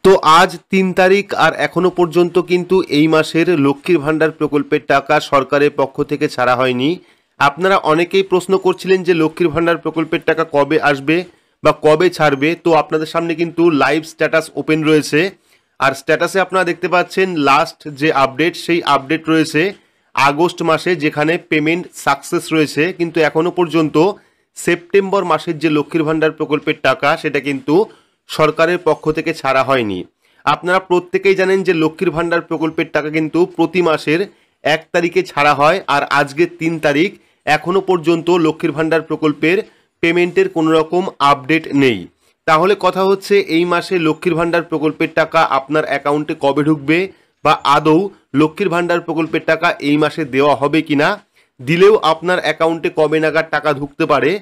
তো আজ ৩ তারিখ আর এখনো পর্যন্ত কিন্তু এই মাসের লক্ষ্মীর ভাণ্ডার প্রকল্পের টাকা সরকারের পক্ষ থেকে ছাড়া হয়নি। আপনারা অনেকেই প্রশ্ন করছিলেন যে লক্ষ্মীর ভাণ্ডার প্রকল্পের টাকা কবে আসবে বা কবে ছাড়বে। তো আপনাদের সামনে কিন্তু লাইভ স্ট্যাটাস ওপেন রয়েছে, আর স্ট্যাটাসে আপনারা দেখতে পাচ্ছেন লাস্ট যে আপডেট সেই আপডেট রয়েছে আগস্ট মাসে, যেখানে পেমেন্ট সাকসেস রয়েছে, কিন্তু এখনো পর্যন্ত সেপ্টেম্বর মাসের যে লক্ষ্মীর ভাণ্ডার প্রকল্পের টাকা সেটা কিন্তু সরকারের পক্ষ থেকে ছাড়া হয়নি। আপনারা প্রত্যেকেই জানেন যে লক্ষ্মীর ভাণ্ডার প্রকল্পের টাকা কিন্তু প্রতি মাসের 1 তারিখে ছাড়া হয়, আর আজকে 3 তারিখ এখনো পর্যন্ত লক্ষ্মীর ভাণ্ডার প্রকল্পের পেমেন্টের কোনো রকম আপডেট নেই। তাহলে কথা হচ্ছে এই মাসে লক্ষ্মীর ভাণ্ডার প্রকল্পের টাকা আপনার অ্যাকাউন্টে কবে ঢুকবে, বা আদৌ লক্ষ্মীর ভাণ্ডার প্রকল্পের টাকা এই মাসে দেওয়া হবে কিনা, দিলেও আপনার অ্যাকাউন্টে কবে নাগাদ টাকা ঢুকতে পারে।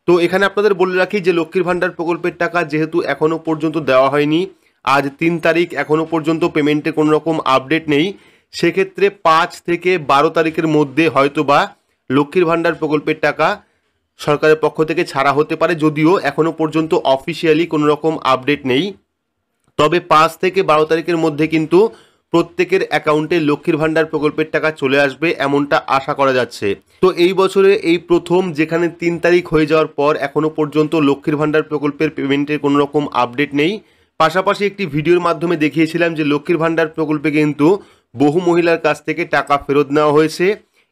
তো এখানে আপনাদের বলে রাখি যে লক্ষ্মীর ভাণ্ডার প্রকল্পের টাকা যেহেতু এখনো পর্যন্ত দেওয়া হয়নি, আজ 3 তারিখ এখনো পর্যন্ত পেমেন্টে কোনো রকম আপডেট নেই, সেক্ষেত্রে 5 থেকে 12 তারিখের মধ্যে হয়তোবা লক্ষ্মীর ভাণ্ডার প্রকল্পের টাকা সরকারের পক্ষ থেকে ছাড়া হতে পারে, যদিও এখনো পর্যন্ত অফিসিয়ালি কোনো রকম আপডেট নেই। তবে 5 থেকে 12 তারিখের মধ্যে কিন্তু প্রত্যেকের অ্যাকাউন্টে লক্ষ্মীর ভাণ্ডার প্রকল্পের টাকা চলে আসবে এমনটা আশা করা যাচ্ছে। তো এই বছরে এই প্রথম যেখানে 3 তারিখ হয়ে যাওয়ার পর এখনো পর্যন্ত লক্ষ্মীর ভাণ্ডার প্রকল্পের পেমেন্টের কোনো রকম আপডেট নেই। পাশাপাশি একটি ভিডিওর মাধ্যমে দেখিয়েছিলাম যে লক্ষ্মীর ভাণ্ডার প্রকল্পে কিন্তু বহু মহিলার কাছ থেকে টাকা ফেরত নেওয়া হয়েছে।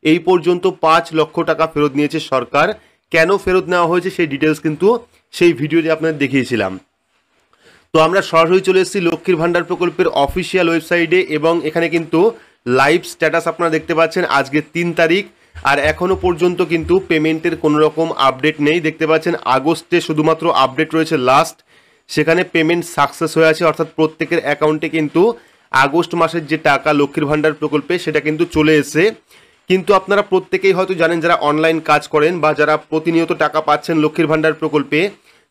এই পর্যন্ত 5 লক্ষ টাকা ফেরত নিয়েছে সরকার। কেন ফেরত নেওয়া হয়েছে সেই ডিটেলস কিন্তু সেই ভিডিওতে আপনাদের দেখিয়েছিলাম। তো আমরা সরাসরি চলে এসেছি লক্ষ্মীর ভাণ্ডার প্রকল্পের অফিসিয়াল ওয়েবসাইটে, এবং এখানে কিন্তু লাইভ স্ট্যাটাস আপনারা দেখতে পাচ্ছেন আজকে 3 তারিখ, আর এখনো পর্যন্ত কিন্তু পেমেন্টের কোনো রকম আপডেট নেই। দেখতে পাচ্ছেন আগস্টে শুধুমাত্র আপডেট রয়েছে লাস্ট, সেখানে পেমেন্ট সাকসেস হয়ে আছে, অর্থাৎ প্রত্যেকের অ্যাকাউন্টে কিন্তু আগস্ট মাসের যে টাকা লক্ষ্মীর ভাণ্ডার প্রকল্পে সেটা কিন্তু চলে এসে। কিন্তু আপনারা প্রত্যেকেই হয়তো জানেন যারা অনলাইন কাজ করেন বা যারা প্রতিনিয়ত টাকা পাচ্ছেন লক্ষ্মীর ভাণ্ডার প্রকল্পে,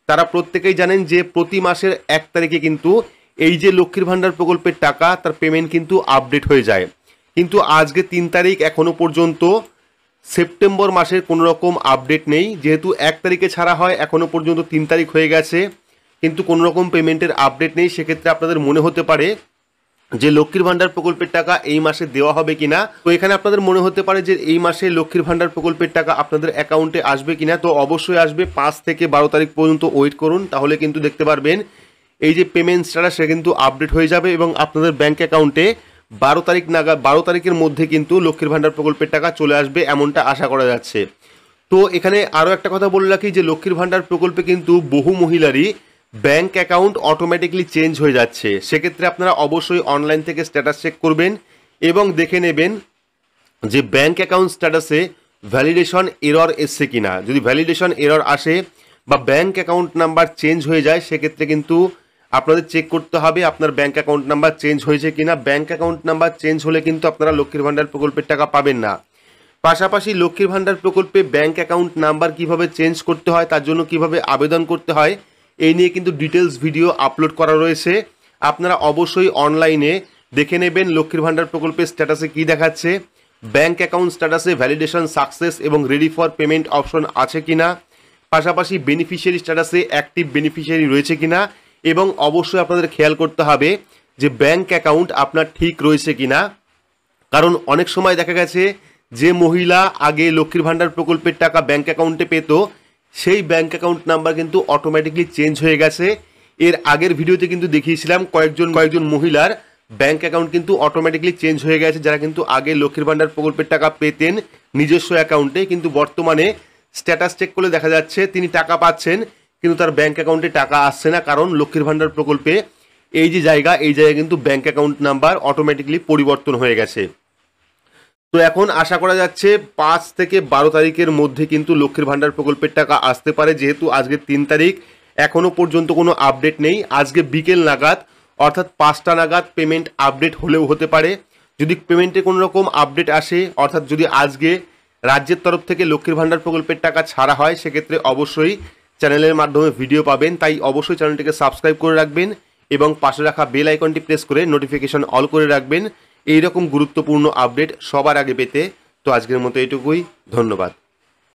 তারা প্রত্যেকেই জানেন যে প্রতি মাসের 1 তারিখে কিন্তু এই যে লক্ষ্মীর ভাণ্ডার প্রকল্পের টাকা তার পেমেন্ট কিন্তু আপডেট হয়ে যায়। কিন্তু আজকে 3 তারিখ এখনো পর্যন্ত সেপ্টেম্বর মাসের কোনো রকম আপডেট নেই, যেহেতু 1 তারিখে ছাড়া হয় এখনো পর্যন্ত 3 তারিখ হয়ে গেছে, কিন্তু কোনো রকম পেমেন্টের আপডেট নেই। সেক্ষেত্রে আপনাদের মনে হতে পারে যে লক্ষ্মীর ভাণ্ডার প্রকল্পের টাকা এই মাসে দেওয়া হবে কিনা। তো এখানে আপনাদের মনে হতে পারে যে এই মাসে লক্ষ্মীর ভাণ্ডার প্রকল্পের টাকা আপনাদের অ্যাকাউন্টে আসবে কিনা। তো অবশ্যই আসবে, 5 থেকে 12 তারিখ পর্যন্ত ওয়েট করুন, তাহলে কিন্তু দেখতে পারবেন এই যে পেমেন্ট স্ট্যাটাস সেটা কিন্তু আপডেট হয়ে যাবে, এবং আপনাদের ব্যাঙ্ক অ্যাকাউন্টে 12 তারিখ নাগাদ 12 তারিখের মধ্যে কিন্তু লক্ষ্মীর ভাণ্ডার প্রকল্পের টাকা চলে আসবে এমনটা আশা করা যাচ্ছে। তো এখানে আরও একটা কথা বলে রাখি যে লক্ষ্মীর ভাণ্ডার প্রকল্পে কিন্তু বহু মহিলারই ব্যাঙ্ক অ্যাকাউন্ট অটোমেটিকলি চেঞ্জ হয়ে যাচ্ছে। সেক্ষেত্রে আপনারা অবশ্যই অনলাইন থেকে স্ট্যাটাস চেক করবেন এবং দেখে নেবেন যে ব্যাঙ্ক অ্যাকাউন্ট স্ট্যাটাসে ভ্যালিডেশন এরর এসছে কিনা। যদি ভ্যালিডেশন এরর আসে বা ব্যাঙ্ক অ্যাকাউন্ট নাম্বার চেঞ্জ হয়ে যায়, সেক্ষেত্রে কিন্তু আপনাদের চেক করতে হবে আপনার ব্যাঙ্ক অ্যাকাউন্ট নাম্বার চেঞ্জ হয়েছে কিনা। ব্যাঙ্ক অ্যাকাউন্ট নাম্বার চেঞ্জ হলে কিন্তু আপনারা লক্ষ্মীর ভাণ্ডার প্রকল্পের টাকা পাবেন না। পাশাপাশি লক্ষ্মীর ভাণ্ডার প্রকল্পে ব্যাঙ্ক অ্যাকাউন্ট নাম্বার কিভাবে চেঞ্জ করতে হয়, তার জন্য কিভাবে আবেদন করতে হয়, এই নিয়ে কিন্তু ডিটেলস ভিডিও আপলোড করা রয়েছে। আপনারা অবশ্যই অনলাইনে দেখে নেবেন লক্ষ্মীর ভাণ্ডার প্রকল্পের স্ট্যাটাসে কী দেখাচ্ছে, ব্যাঙ্ক অ্যাকাউন্ট স্ট্যাটাসে ভ্যালিডেশন সাকসেস এবং রেডি ফর পেমেন্ট অপশন আছে কিনা, পাশাপাশি বেনিফিশিয়ারি স্ট্যাটাসে অ্যাক্টিভ বেনিফিশিয়ারি রয়েছে কিনা, এবং অবশ্যই আপনাদের খেয়াল করতে হবে যে ব্যাঙ্ক অ্যাকাউন্ট আপনার ঠিক রয়েছে কিনা। কারণ অনেক সময় দেখা গেছে যে মহিলা আগে লক্ষ্মীর ভাণ্ডার প্রকল্পের টাকা ব্যাঙ্ক অ্যাকাউন্টে পেত, সেই ব্যাঙ্ক অ্যাকাউন্ট নাম্বার কিন্তু অটোমেটিকলি চেঞ্জ হয়ে গেছে। এর আগের ভিডিওতে কিন্তু দেখিয়েছিলাম কয়েকজন মহিলার ব্যাঙ্ক অ্যাকাউন্ট কিন্তু অটোমেটিকলি চেঞ্জ হয়ে গেছে, যারা কিন্তু আগে লক্ষ্মীর ভাণ্ডার প্রকল্পের টাকা পেতেন নিজস্ব অ্যাকাউন্টে, কিন্তু বর্তমানে স্ট্যাটাস চেক করলে দেখা যাচ্ছে তিনি টাকা পাচ্ছেন কিন্তু তার ব্যাঙ্ক অ্যাকাউন্টে টাকা আসছে না, কারণ লক্ষ্মীর ভাণ্ডার প্রকল্পে এই জায়গায় কিন্তু ব্যাঙ্ক অ্যাকাউন্ট নাম্বার অটোমেটিকলি পরিবর্তন হয়ে গেছে। তো এখন আশা করা যাচ্ছে 5 থেকে 12 তারিখের মধ্যে কিন্তু লক্ষ্মীর ভাণ্ডার প্রকল্পের টাকা আসতে পারে। যেহেতু আজকে 3 তারিখ এখনও পর্যন্ত কোনো আপডেট নেই, আজকে বিকেল নাগাদ অর্থাৎ 5টা নাগাদ পেমেন্ট আপডেট হলেও হতে পারে। যদি পেমেন্টে কোনো রকম আপডেট আসে, অর্থাৎ যদি আজকে রাজ্যের তরফ থেকে লক্ষ্মীর ভাণ্ডার প্রকল্পের টাকা ছাড়া হয়, সেক্ষেত্রে অবশ্যই চ্যানেলের মাধ্যমে ভিডিও পাবেন। তাই অবশ্যই চ্যানেলটিকে সাবস্ক্রাইব করে রাখবেন এবং পাশে রাখা বেল আইকনটি প্রেস করে নোটিফিকেশন অল করে রাখবেন এই রকম গুরুত্বপূর্ণ আপডেট সবার আগে পেতে। তো আজকের মতো এটুকুই, ধন্যবাদ।